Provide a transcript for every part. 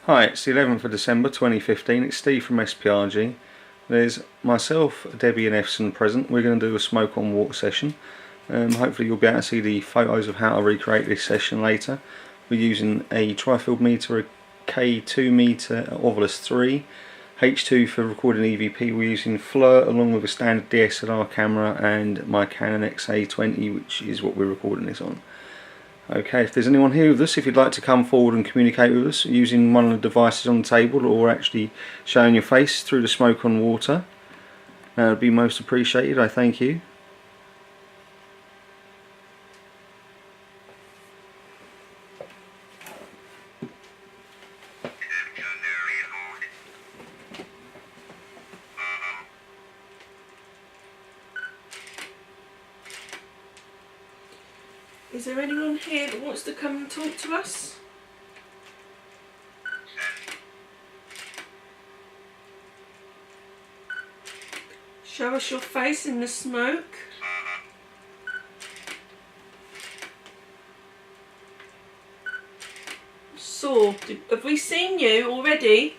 Hi, it's the 11th of December 2015, it's Steve from SPRG. There's myself, Debbie and Efson present. We're going to do a smoke on water session. Hopefully you'll be able to see the photos of how to recreate this session later. We're using a tri-field meter, a K2 meter, Ovilus 3, H2 for recording EVP. We're using FLIR along with a standard DSLR camera and my Canon XA20, which is what we're recording this on. Okay, if there's anyone here with us, if you'd like to come forward and communicate with us using one of the devices on the table or actually showing your face through the smoke on water, that would be most appreciated. I thank you. Is there anyone here that wants to come and talk to us? Show us your face in the smoke. So, have we seen you already?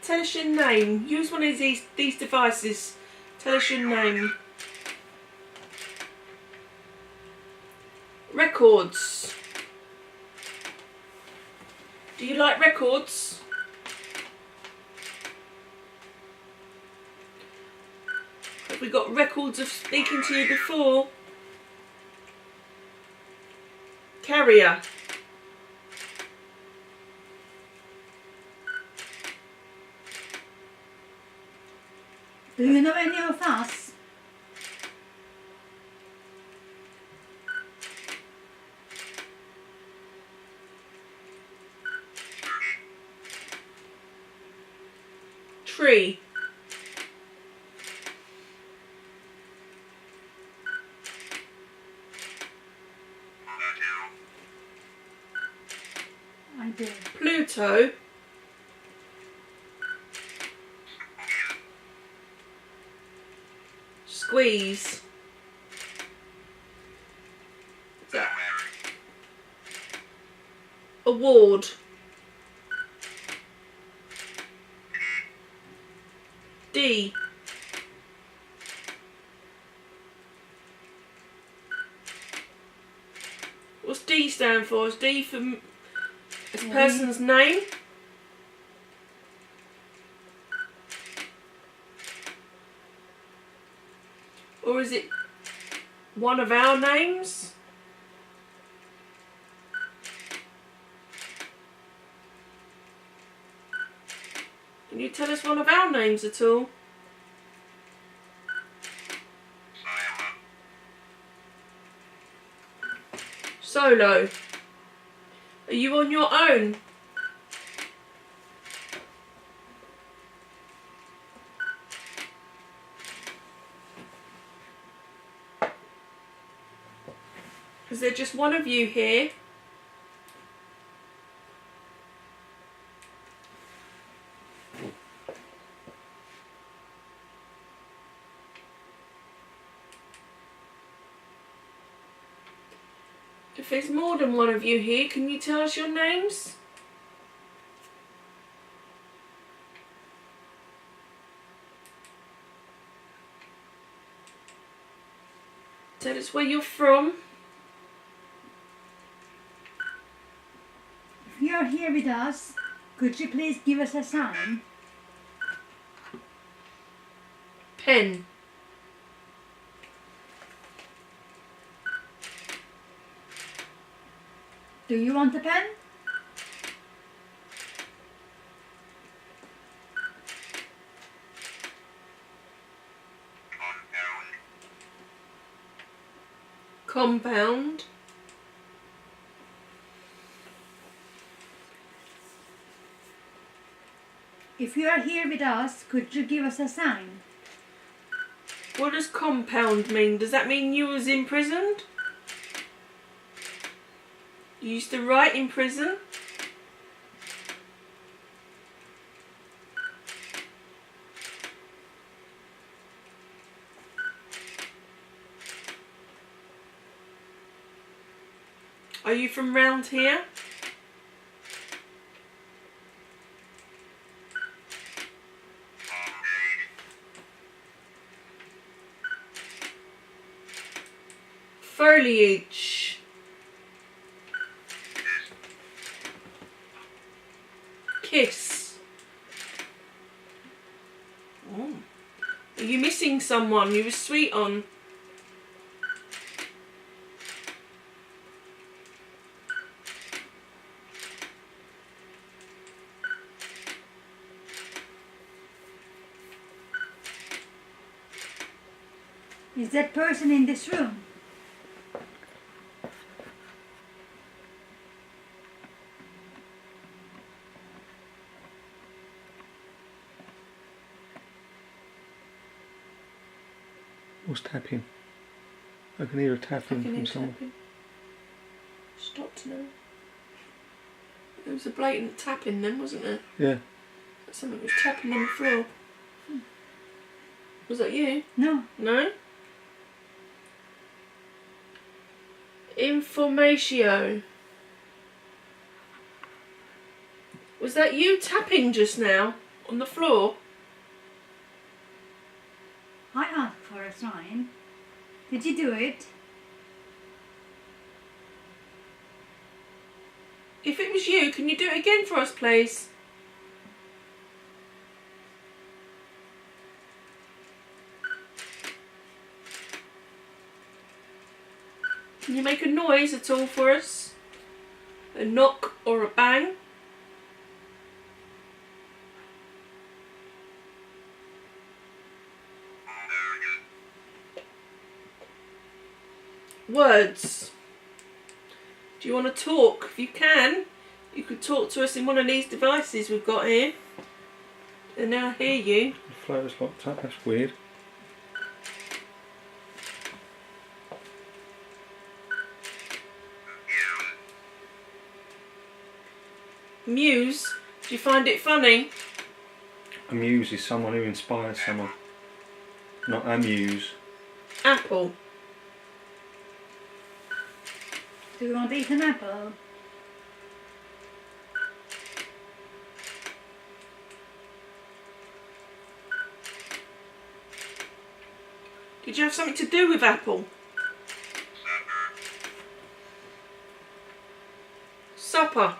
Tell us your name. Use one of these devices. Tell us your name. Records. Do you like records? Have we got records of speaking to you before? Carrier. Do you know any of us? Tree. I do. Pluto. Squeeze. Is that award? D. What's D stand for? Is D for as a person's name? Or is it one of our names? Can you tell us one of our names at all? Solo. Are you on your own? Is there just one of you here? If there's more than one of you here, can you tell us your names? Tell us where you're from. If you are here with us, could you please give us a sign? Pen. Do you want a pen? Compound. If you are here with us, could you give us a sign? What does compound mean? Does that mean you was imprisoned? You used to write in prison? Are you from round here? Foliage. Kiss. Oh. Are you missing someone you were sweet on? Is that person in this room? What's tapping? I can hear a tapping I can from hear someone. tapping. Stopped now. There was a blatant tapping then, wasn't there? Yeah. Something was tapping on the floor. Was that you? No. No? Informatio. Was that you tapping just now on the floor? I asked for a sign. Did you do it? If it was you, can you do it again for us, please? Can you make a noise at all for us? A knock or a bang? Words. Do you want to talk? If you can, you could talk to us in one of these devices we've got here. And now hear you. The floater's locked up, that's weird. Muse. Do you find it funny? A muse is someone who inspires someone. Not a muse. Apple. Do you want to eat an apple? Did you have something to do with apple? Supper.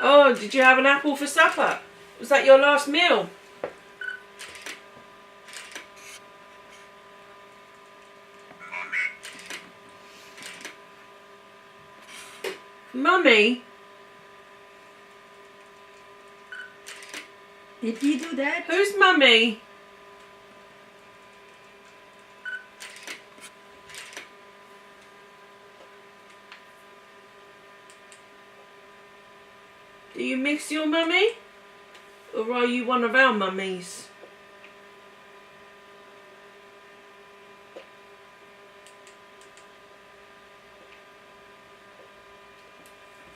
Oh, did you have an apple for supper? Was that your last meal? Mummy? Did you do that? Who's Mummy? Do you miss your mummy? Or are you one of our mummies?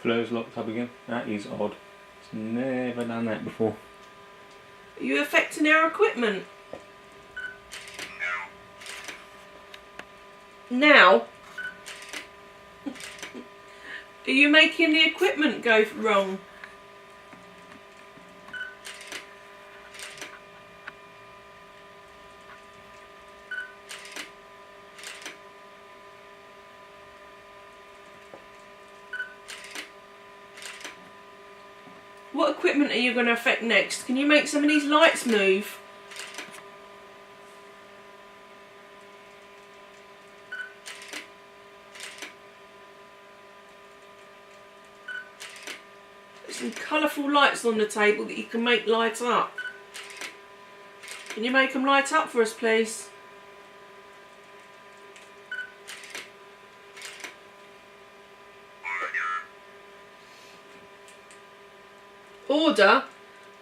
Fleur's locked up again. That is odd. It's never done that before. Are you affecting our equipment? Now? Are you making the equipment go wrong? What equipment are you going to affect next? Can you make some of these lights move? There's some colourful lights on the table that you can make light up. Can you make them light up for us, please? Order?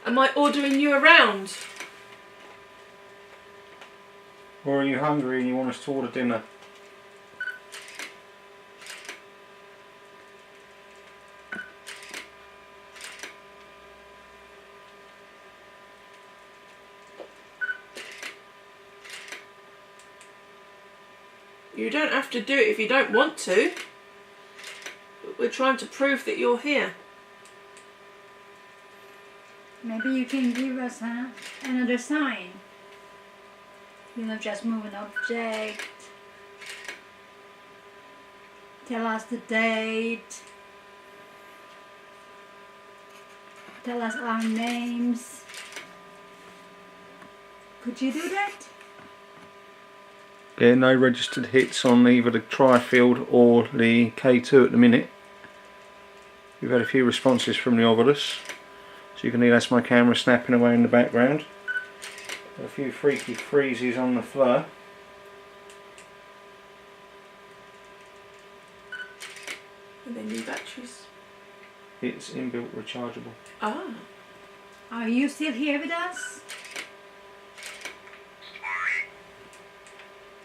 Am I ordering you around? Or are you hungry and you want us to order dinner? You don't have to do it if you don't want to. We're trying to prove that you're here. Maybe you can give us another sign. You know, just move an object. Tell us the date. Tell us our names. Could you do that? Yeah, no registered hits on either the Tri-Field or the K2 at the minute. We've had a few responses from the Ovilus, so you can hear that's my camera snapping away in the background. A few freaky freezes on the floor. And then new batteries. It's inbuilt rechargeable. Ah. Are you still here with us?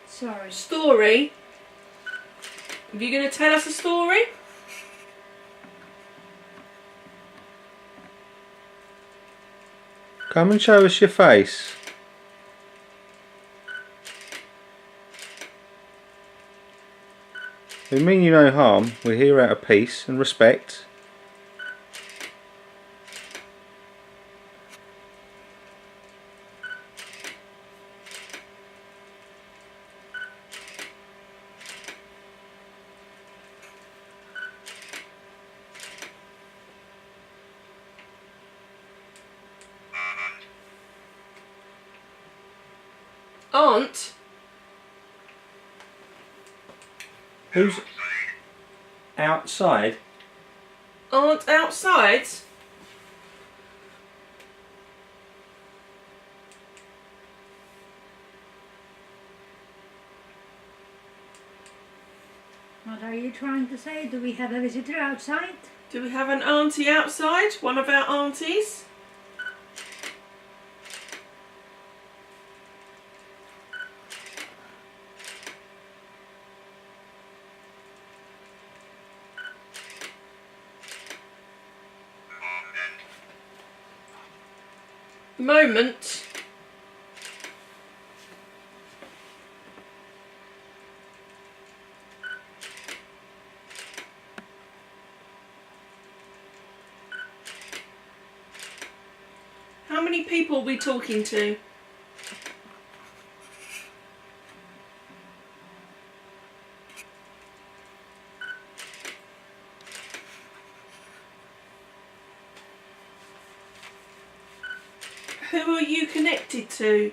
Sorry. Story. Are you going to tell us a story? Come and show us your face. We mean you no harm. We're here out of peace and respect. Aunt? Who's outside? Aunt outside? What are you trying to say? Do we have a visitor outside? Do we have an auntie outside? One of our aunties? Moment. How many people are we talking to? Who are you connected to?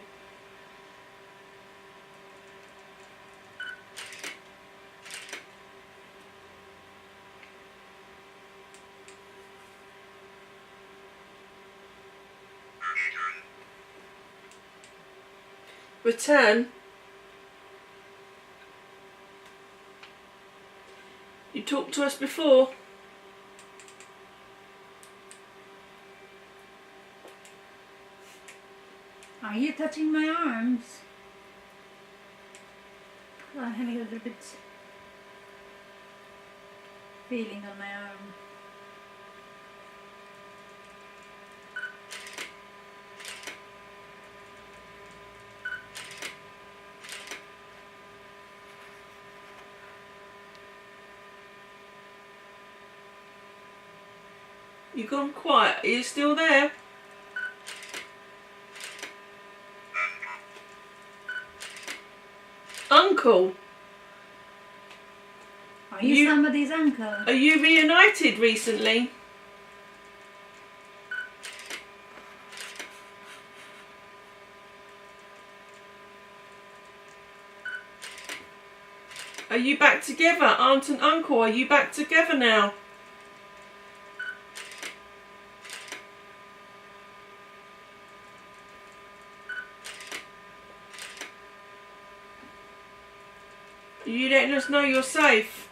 Return. You talked to us before. Are you touching my arms? I'm having a little bit feeling on my arm. You've gone quiet. Are you still there? Uncle, Are you somebody's uncle? are you reunited recently? Are you back together? Aunt and uncle, are you back together now? Are you letting us know you're safe?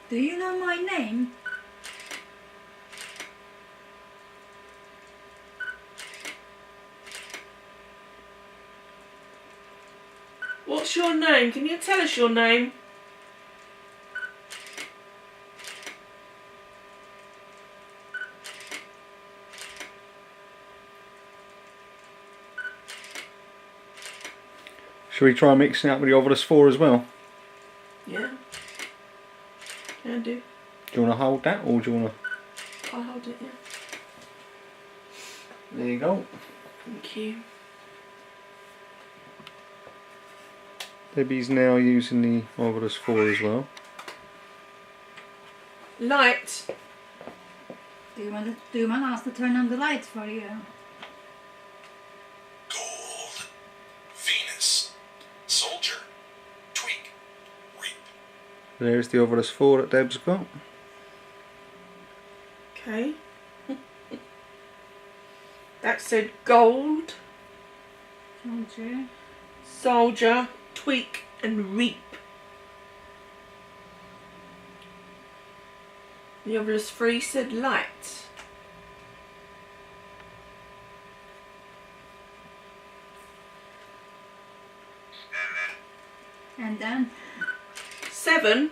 Do you know my name? What's your name? Can you tell us your name? Shall we try mixing it up with the Ovilus 4 as well? Yeah. Can do. Do you want to hold that, or do you want to... I'll hold it, yeah. There you go. Thank you. Debbie's now using the Ovilus 4 as well. Light. Do you want us to turn on the lights for you? Gold. Venus. Soldier. Tweak. Reap. There's the Ovilus 4 that Deb's got. Okay. That said gold, Soldier. soldier, tweak and reap. The Ovilus 3 said light. And then 7.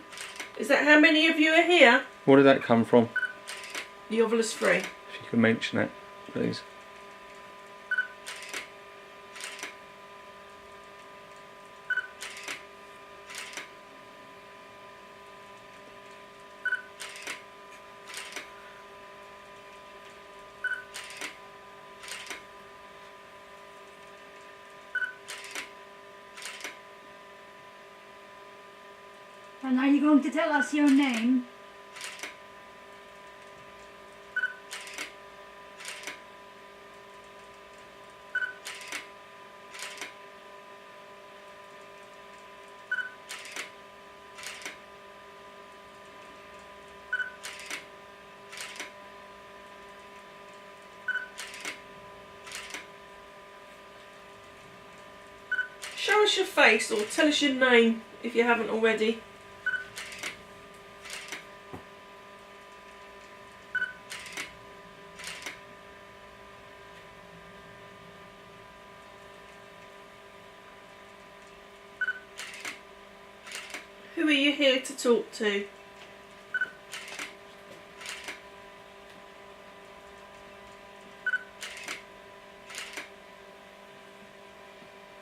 Is that how many of you are here? Where did that come from? The Ovilus 3. If you could mention that, please. and are you going to tell us your name? Show us your face or tell us your name if you haven't already. Who are you here to talk to?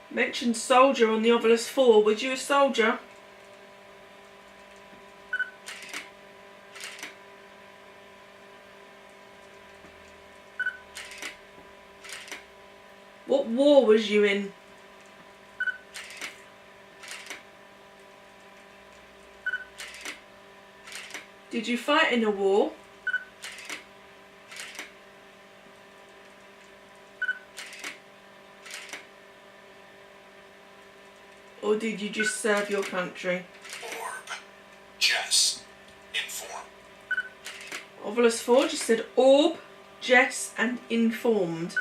Mentioned soldier on the Ovilus 4. Was you a soldier? What war was you in? Did you fight in a war? Or did you just serve your country? Orb. Jess. Inform. Ovilus 4 just said orb, Jess and informed.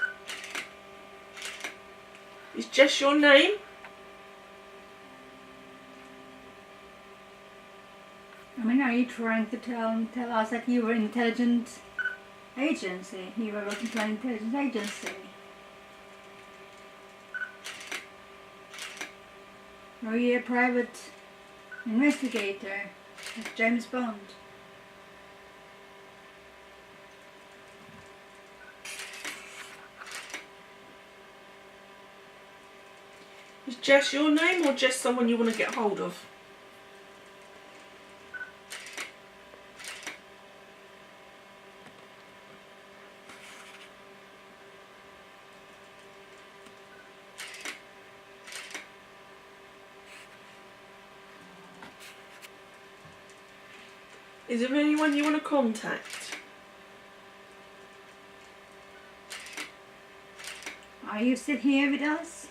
Is Jess your name? I mean, are you trying to tell us that you were an intelligence agency? You were working for an intelligence agency? Are you a private investigator, like James Bond? Is Jess your name or just someone you want to get hold of? Is there anyone you want to contact? Are you still here with us?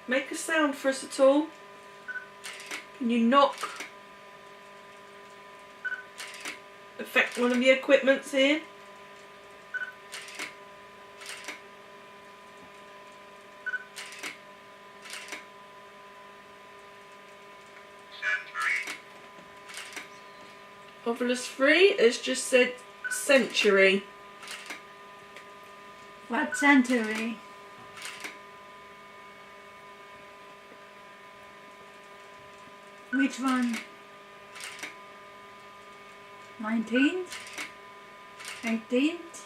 Make a sound for us at all. Can you knock? Affect one of the equipments here? Ovilus 3 has just said century. What century? Which one? 19th, 18th,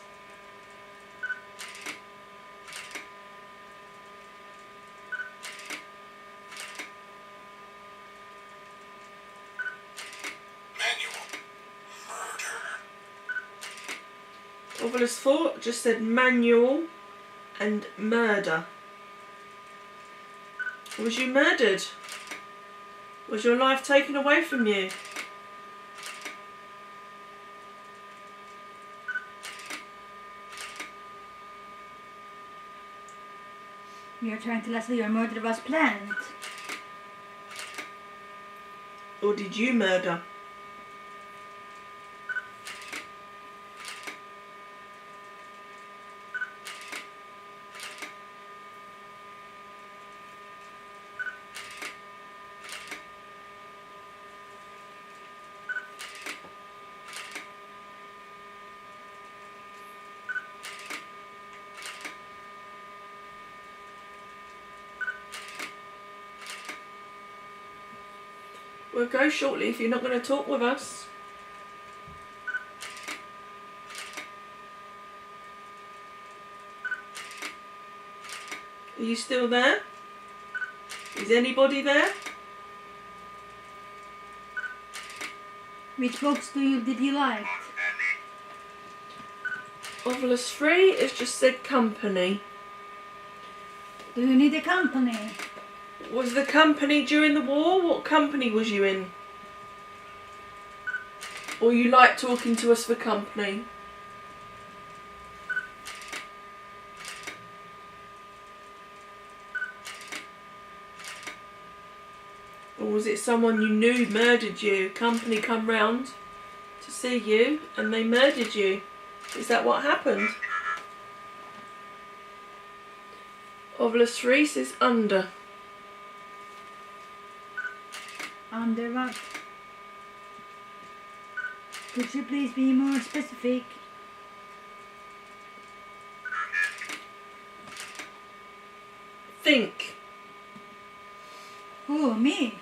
Manual. Murder. Obelisk 4 just said manual and murder. Was you murdered? Was your life taken away from you? you're trying to tell us that your murder was planned. Or did you murder? We'll go shortly if you're not going to talk with us. Are you still there? Is anybody there? Which books did you like? Obelisk 3 has just said company. Do you need a company? Was the company during the war? What company was you in? Or you like talking to us for company? Or was it someone you knew murdered you? Company come round to see you and they murdered you? Is that what happened? Obelisk 3 says under. Under what? Could you please be more specific? Think. Who, me?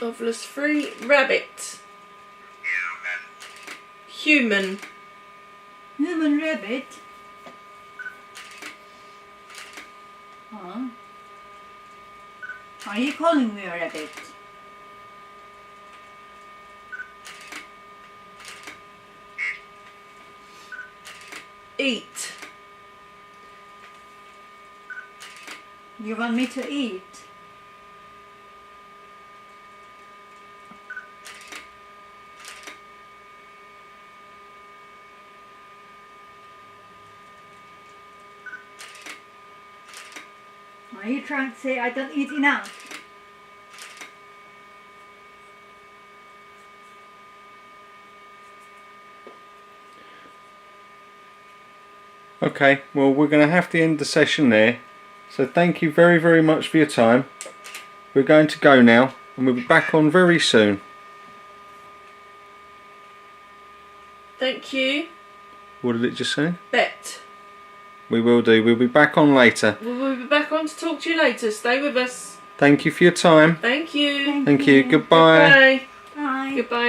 Obelisk 3 rabbit. Human. Human rabbit? Huh? Are you calling me a rabbit? Eat. You want me to eat? Are you trying to say I don't eat enough? Okay, well, we're going to have to end the session there. So thank you very, very much for your time. We're going to go now, and we'll be back on very soon. Thank you. What did it just say? Bet. We will do. We'll be back on later. We'll be back on to talk to you later. Stay with us. Thank you for your time. Thank you. Thank you. Goodbye. Goodbye. Bye. Goodbye.